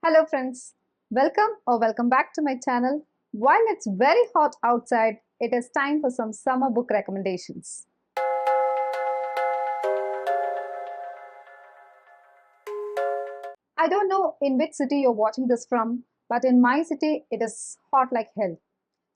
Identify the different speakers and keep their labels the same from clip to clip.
Speaker 1: Hello friends, welcome back to my channel. While it's very hot outside, it is time for some summer book recommendations. I don't know in which city you're watching this from, but in my city it is hot like hell.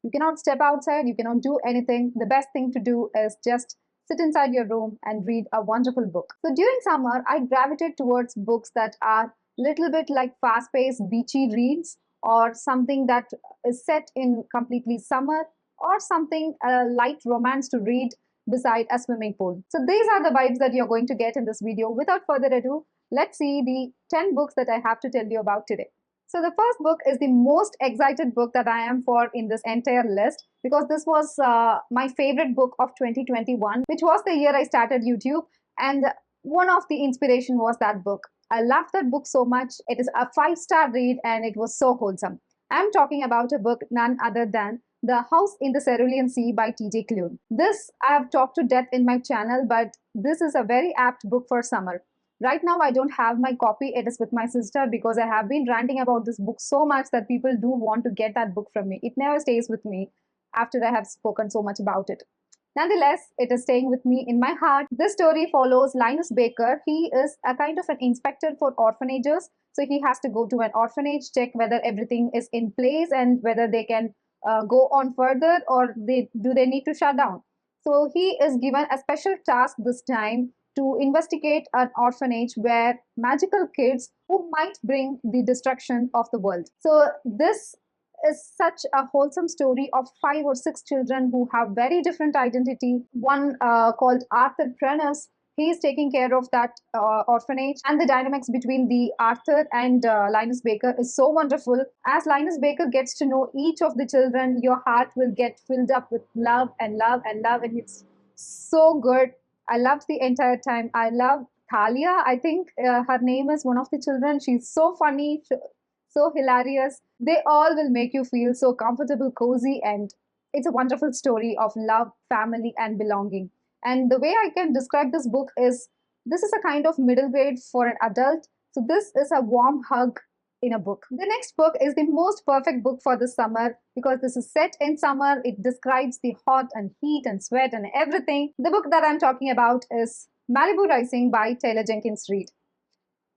Speaker 1: You cannot step outside, you cannot do anything. The best thing to do is just sit inside your room and read a wonderful book. So during summer, I gravitate towards books that are little bit like fast-paced beachy reads, or something that is set in completely summer, or something a light romance to read beside a swimming pool. So these are the vibes that you're going to get in this video. Without further ado, let's see the 10 books that I have to tell you about today. So the first book is the most excited book that I am for in this entire list, because this was my favorite book of 2021, which was the year I started YouTube, and one of the inspiration was that book. I loved that book so much. It is a 5-star read and it was so wholesome. I'm talking about a book none other than The House in the Cerulean Sea by TJ Klune. This I have talked to death in my channel, but this is a very apt book for summer. Right now, I don't have my copy. It is with my sister because I have been ranting about this book so much that people do want to get that book from me. It never stays with me after I have spoken so much about it. Nonetheless, it is staying with me in my heart. This story follows Linus Baker. He is a kind of an inspector for orphanages. So he has to go to an orphanage, check whether everything is in place and whether they can go on further, or do they need to shut down. So he is given a special task this time to investigate an orphanage where magical kids who might bring the destruction of the world. So this is such a wholesome story of 5 or 6 children who have very different identity. One called Arthur Prentice, he is taking care of that orphanage, and the dynamics between the Arthur and Linus Baker is so wonderful. As Linus Baker gets to know each of the children, your heart will get filled up with love and love and love, and it's so good. I loved the entire time. I love Thalia. I think her name is one of the children. She's so funny, so hilarious. They all will make you feel so comfortable, cozy, and it's a wonderful story of love, family, and belonging. And the way I can describe this book is, this is a kind of middle grade for an adult. So this is a warm hug in a book. The next book is the most perfect book for the summer because this is set in summer. It describes the hot and heat and sweat and everything. The book that I'm talking about is Malibu Rising by Taylor Jenkins Reid.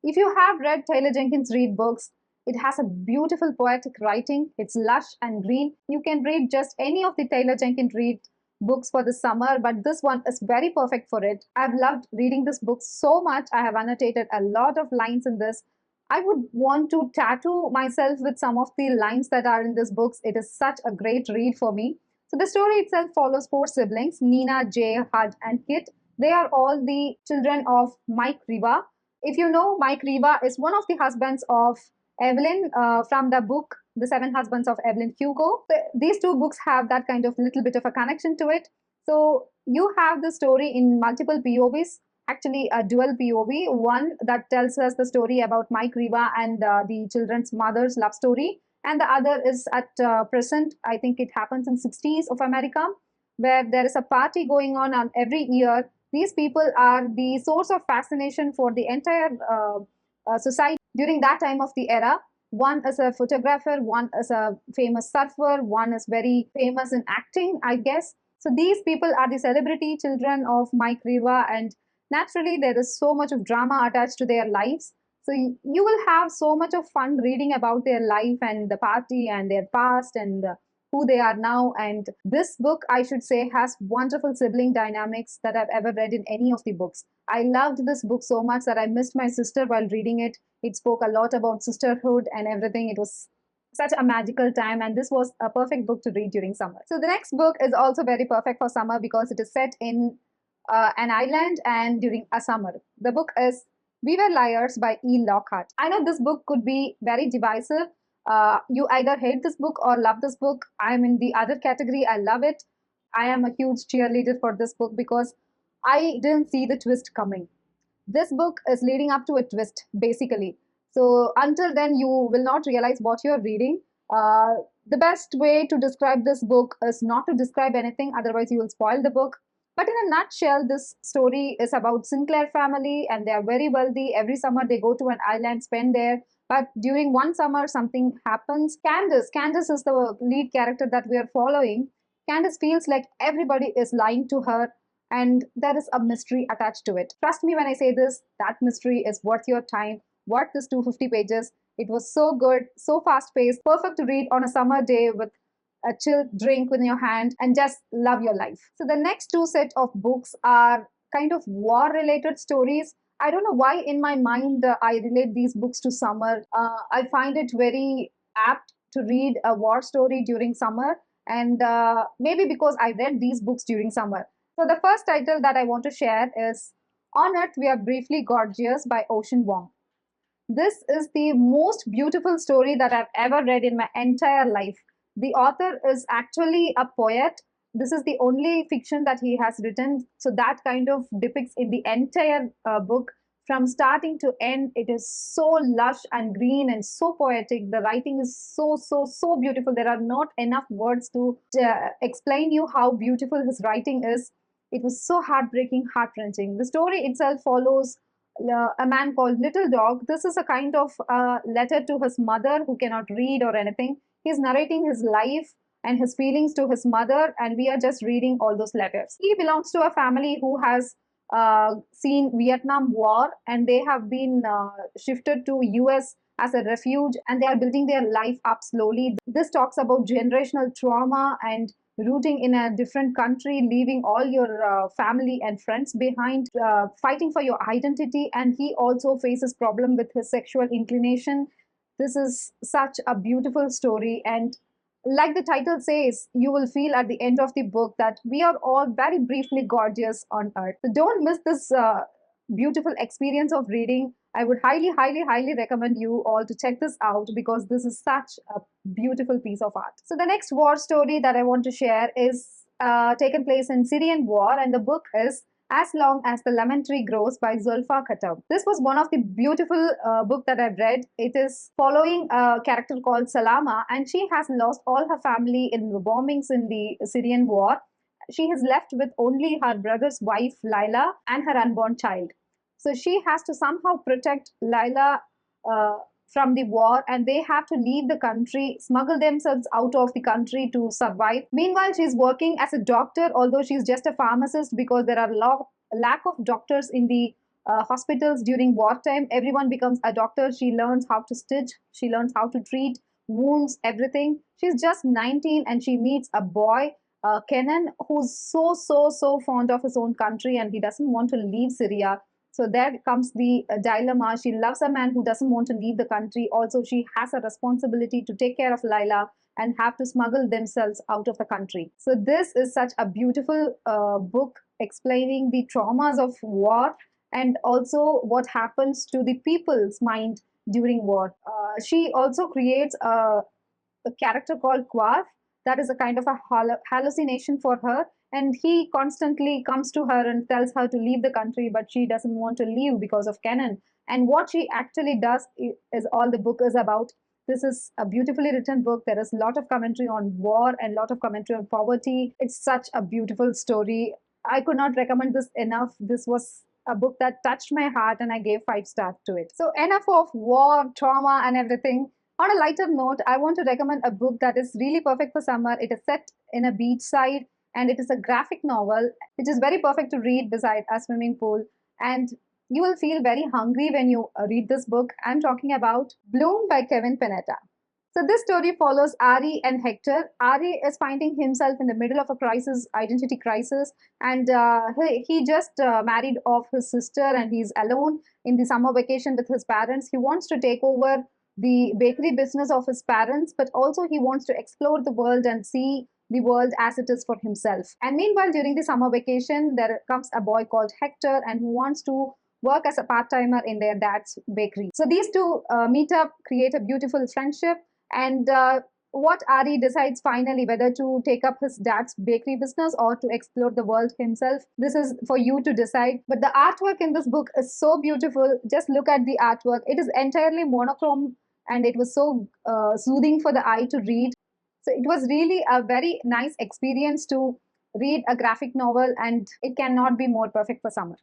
Speaker 1: If you have read Taylor Jenkins Reid books, it has a beautiful poetic writing. It's lush and green. You can read just any of the Taylor Jenkins Reid books for the summer, but this one is very perfect for it. I've loved reading this book so much. I have annotated a lot of lines in this. I would want to tattoo myself with some of the lines that are in this book. It is such a great read for me. So the story itself follows 4 siblings, Nina, Jay, Hud, and Kit. They are all the children of Mike Riva. If you know, Mike Riva is one of the husbands of Evelyn from the book The 7 Husbands of Evelyn Hugo. These 2 books have that kind of little bit of a connection to it. So you have the story in multiple POVs, actually a dual POV, one that tells us the story about Mike Riva and the children's mother's love story, and the other is at present. I think it happens in 60s of America, where there is a party going on every year. These people are the source of fascination for the entire society during that time of the era. One is a photographer, one is a famous surfer, one is very famous in acting, I guess. So these people are the celebrity children of Mike Riva, and naturally there is so much of drama attached to their lives. So you will have so much of fun reading about their life and the party and their past and who they are now. And this book, I should say, has wonderful sibling dynamics that I've ever read in any of the books. I loved this book so much that I missed my sister while reading it. It spoke a lot about sisterhood and everything. It was such a magical time, and this was a perfect book to read during summer. So the next book is also very perfect for summer because it is set in an island and during a summer. The book is We Were Liars by E. Lockhart. I know this book could be very divisive. You either hate this book or love this book. I am in the other category. I love it. I am a huge cheerleader for this book because I didn't see the twist coming. This book is leading up to a twist, basically. So until then, you will not realize what you're reading. The best way to describe this book is not to describe anything, otherwise you will spoil the book. But in a nutshell, this story is about Sinclair family, and they are very wealthy. Every summer they go to an island, spend there But during one summer, something happens. Candace is the lead character that we are following. Candace feels like everybody is lying to her, and there is a mystery attached to it. Trust me when I say this, that mystery is worth your time, worth this 250 pages. It was so good, so fast paced, perfect to read on a summer day with a chill drink in your hand and just love your life. So the next two set of books are kind of war related stories. I don't know why in my mind I relate these books to summer. I find it very apt to read a war story during summer, and maybe because I read these books during summer. So the first title that I want to share is On Earth We Are Briefly Gorgeous by Ocean Vuong. This is the most beautiful story that I've ever read in my entire life. The author is actually a poet. This is the only fiction that he has written. So that kind of depicts in the entire book from starting to end. It is so lush and green and so poetic. The writing is so beautiful. There are not enough words to explain you how beautiful his writing is. It was so heartbreaking, heart-wrenching. The story itself follows a man called Little Dog. This is a kind of letter to his mother who cannot read or anything. He's narrating his life and his feelings to his mother, and we are just reading all those letters. He belongs to a family who has seen Vietnam War, and they have been shifted to US as a refuge, and they are building their life up slowly. This talks about generational trauma and rooting in a different country, leaving all your family and friends behind, fighting for your identity. And he also faces problem with his sexual inclination. This is such a beautiful story, and like the title says, you will feel at the end of the book that we are all very briefly gorgeous on earth. So don't miss this beautiful experience of reading. I would highly recommend you all to check this out because this is such a beautiful piece of art. So the next war story that I want to share is taken place in Syrian war, and the book is As Long as the Lemon Tree Grows by Zoulfa Katouh. This was one of the beautiful book that I've read. It is following a character called Salama, and she has lost all her family in the bombings in the Syrian war. She is left with only her brother's wife, Laila, and her unborn child. So she has to somehow protect Laila from the war, and they have to leave the country, smuggle themselves out of the country to survive. Meanwhile, she's working as a doctor, although she's just a pharmacist, because there are lack of doctors in the hospitals during wartime. Everyone becomes a doctor. She learns how to stitch, she learns how to treat wounds, everything. She's just 19 and she meets a boy, Kenan, who's so fond of his own country and he doesn't want to leave Syria. So there comes the dilemma. She loves a man who doesn't want to leave the country. Also, she has a responsibility to take care of Laila and have to smuggle themselves out of the country. So this is such a beautiful book explaining the traumas of war and also what happens to the people's mind during war. She also creates a character called Quarf that is a kind of a hallucination for her, and he constantly comes to her and tells her to leave the country, but she doesn't want to leave because of Kenan. And what she actually does is all the book is about. This is a beautifully written book. There is a lot of commentary on war and a lot of commentary on poverty. It's such a beautiful story. I could not recommend this enough. This was a book that touched my heart and I gave 5 stars to it. So enough of war, trauma and everything. On a lighter note, I want to recommend a book that is really perfect for summer. It is set in a beachside and it is a graphic novel which is very perfect to read beside a swimming pool. And you will feel very hungry when you read this book. I'm talking about Bloom by Pennetta. So this story follows Ari and Hector. Ari is finding himself in the middle of a crisis, identity crisis, and he just married off his sister and he's alone in the summer vacation with his parents. He wants to take over the bakery business of his parents, but also he wants to explore the world and see the world as it is for himself. And meanwhile, during the summer vacation, there comes a boy called Hector and who wants to work as a part-timer in their dad's bakery. So these two meet up, create a beautiful friendship, and what Ari decides finally whether to take up his dad's bakery business or to explore the world himself. This is for you to decide. But the artwork in this book is so beautiful. Just look at the artwork. It is entirely monochrome and it was so soothing for the eye to read. So it was really a very nice experience to read a graphic novel, and it cannot be more perfect for summer.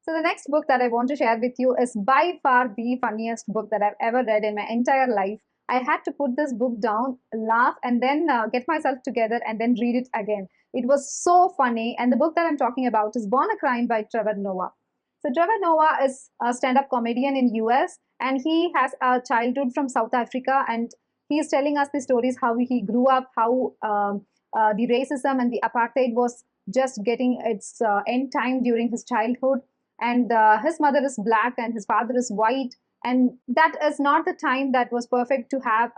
Speaker 1: So the next book that I want to share with you is by far the funniest book that I've ever read in my entire life. I had to put this book down, laugh, and then get myself together and then read it again. It was so funny. And the book that I'm talking about is Born a Crime by Trevor Noah. So Trevor Noah is a stand-up comedian in US, and he has a childhood from South Africa, and he's telling us the stories how he grew up, how the racism and the apartheid was just getting its end time during his childhood, and his mother is black and his father is white, and that is not the time that was perfect to have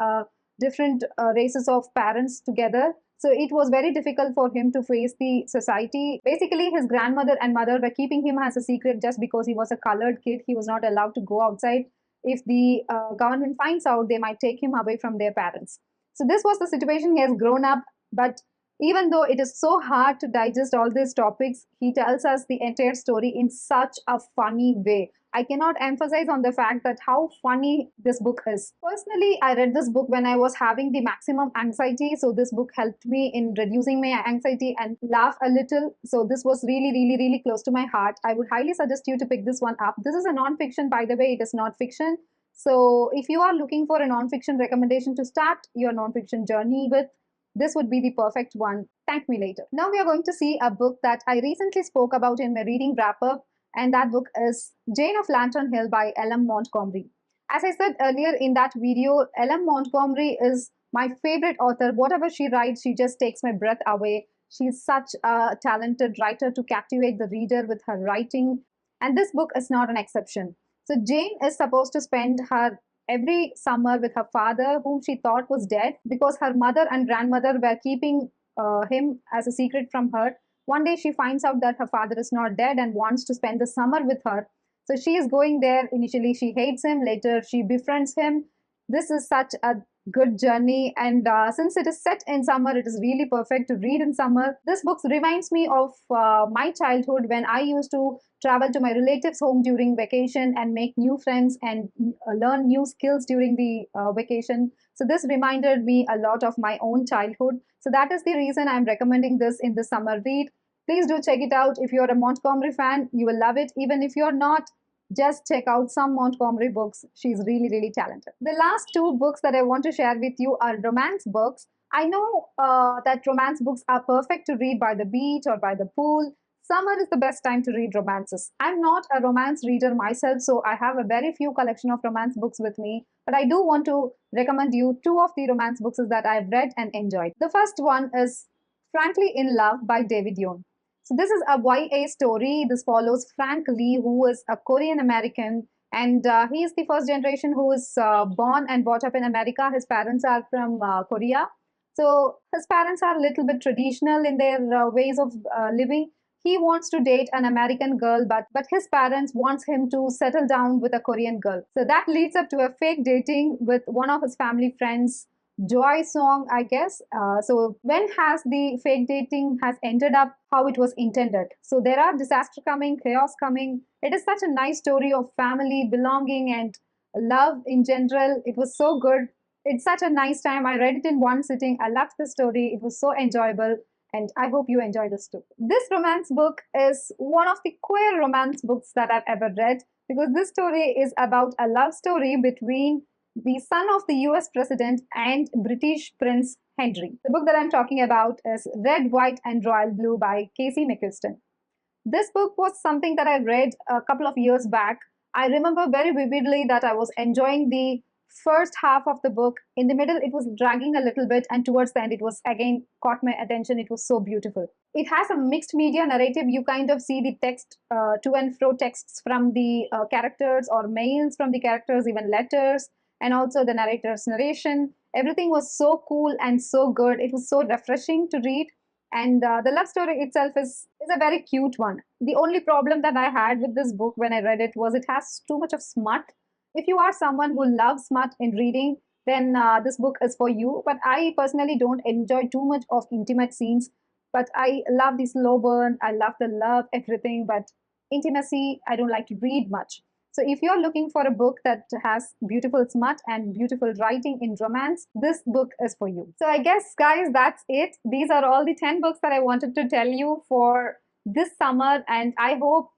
Speaker 1: different races of parents together. So it was very difficult for him to face the society. Basically, his grandmother and mother were keeping him as a secret just because he was a colored kid. He was not allowed to go outside. If the government finds out, they might take him away from their parents. So this was the situation. He has grown up, but even though it is so hard to digest all these topics, he tells us the entire story in such a funny way. I cannot emphasize on the fact that how funny this book is. Personally, I read this book when I was having the maximum anxiety. So this book helped me in reducing my anxiety and laugh a little. So this was really, really, really close to my heart. I would highly suggest you to pick this one up. This is a non-fiction, by the way. It is not fiction. So if you are looking for a non-fiction recommendation to start your non-fiction journey with, this would be the perfect one. Thank me later. Now we are going to see a book that I recently spoke about in my reading wrap-up, and that book is Jane of Lantern Hill by LM Montgomery. As I said earlier in that video, LM Montgomery is my favorite author. Whatever she writes, she just takes my breath away. She's such a talented writer to captivate the reader with her writing, and this book is not an exception. So Jane is supposed to spend her every summer with her father, whom she thought was dead, because her mother and grandmother were keeping him as a secret from her. One day she finds out that her father is not dead and wants to spend the summer with her. So she is going there. Initially, she hates him. Later, she befriends him. This is such a good journey, and since it is set in summer, it is really perfect to read in summer. This book reminds me of my childhood when I used to travel to my relatives' home during vacation and make new friends and learn new skills during the vacation. So this reminded me a lot of my own childhood. So that is the reason I'm recommending this in the summer read. Please do check it out. If you're a Montgomery fan, you will love it. Even if you're not, just check out some Montgomery books. She's really, really talented. The last two books that I want to share with you are romance books. I know that romance books are perfect to read by the beach or by the pool. Summer is the best time to read romances. I'm not a romance reader myself, so I have a very few collection of romance books with me, but I do want to recommend you two of the romance books that I've read and enjoyed. The first one is Frankly in Love by David Yoon. So this is a YA story. This follows Frank Lee, who is a Korean American, and he is the first generation who is born and brought up in America. His parents are from Korea. So his parents are a little bit traditional in their ways of living. He wants to date an American girl, but his parents wants him to settle down with a Korean girl. So that leads up to a fake dating with one of his family friends, Joy Song, I guess. So when has the fake dating has ended up how it was intended? So there are disaster coming, chaos coming. It is such a nice story of family, belonging, and love in general. It was so good. It's such a nice time. I read it in one sitting. I loved the story. It was so enjoyable, and I hope you enjoy this too. This romance book is one of the queer romance books that I've ever read, because this story is about a love story between the son of the US president and British Prince Henry. The book that I'm talking about is Red, White, and Royal Blue by CaseyMcquiston. This book was something that I read a couple of years back. I remember very vividly that I was enjoying the first half of the book. In the middle, it was dragging a little bit, and towards the end, it was again caught my attention. It was so beautiful. It has a mixed media narrative. You kind of see the text, to and fro texts from the characters, or mails from the characters, even letters, and also the narrator's narration. Everything was so cool and so good. It was so refreshing to read. And the love story itself is a very cute one. The only problem that I had with this book when I read it was it has too much of smut. If you are someone who loves smut in reading, then this book is for you. But I personally don't enjoy too much of intimate scenes. But I love the slow burn. I love the love, everything. But intimacy, I don't like to read much. So if you're looking for a book that has beautiful smut and beautiful writing in romance, this book is for you. So I guess, guys, that's it. These are all the 10 books that I wanted to tell you for this summer, and I hope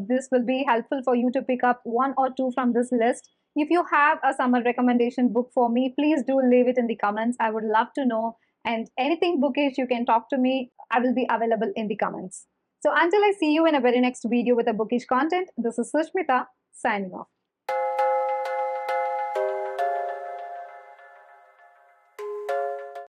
Speaker 1: this will be helpful for you to pick up one or two from this list. If you have a summer recommendation book for me, please do leave it in the comments. I would love to know. And anything bookish, you can talk to me. I will be available in the comments. So until I see you in a very next video with a bookish content, this is Susmitha signing off.